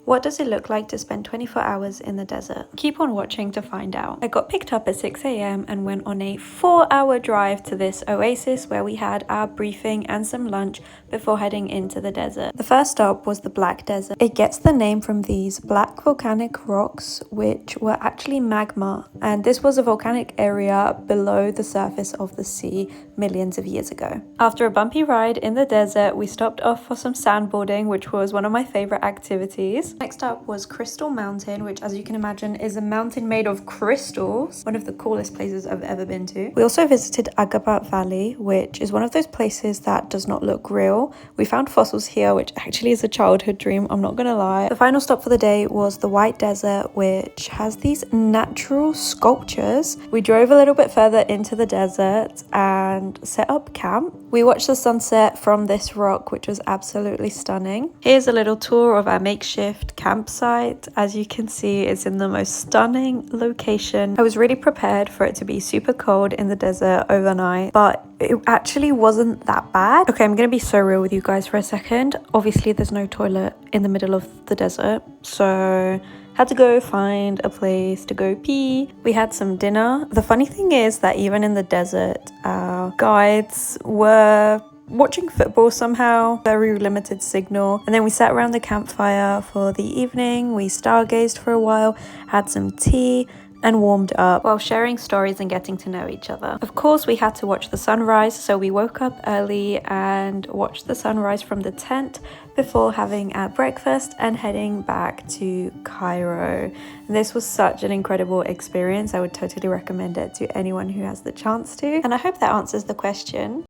What does it look like to spend 24 hours in the desert? Keep on watching to find out. I got picked up at 6 a.m. and went on a 4-hour drive to this oasis where we had our briefing and some lunch before heading into the desert. The first stop was the Black Desert. It gets the name from these black volcanic rocks which were actually magma, and this was a volcanic area below the surface of the sea millions of years ago. After a bumpy ride in the desert, we stopped off for some sandboarding, which was one of my favorite activities. Next up was Crystal Mountain, which, as you can imagine, is a mountain made of crystals. One of the coolest places I've ever been to. We also visited Agabat Valley, which is one of those places that does not look real. We found fossils here, which actually is a childhood dream, I'm not gonna lie. The final stop for the day was the White Desert, which has these natural sculptures. We drove a little bit further into the desert and set up camp. We watched the sunset from this rock, which was absolutely stunning. Here's a little tour of our makeshift campsite. As you can see, it's in the most stunning location. I was really prepared for it to be super cold in the desert overnight, but it actually wasn't that bad. Okay, I'm gonna be so real with you guys for a second. Obviously, there's no toilet in the middle of the desert, so had to go find a place to go pee. We had some dinner. The funny thing is that even in the desert, our guides were watching football somehow, very limited signal. And then we sat around the campfire for the evening. We stargazed for a while, had some tea, and warmed up while sharing stories and getting to know each other. Of course, we had to watch the sunrise, so we woke up early and watched the sunrise from the tent before having our breakfast and heading back to Cairo. This was such an incredible experience. I would totally recommend it to anyone who has the chance to. And I hope that answers the question.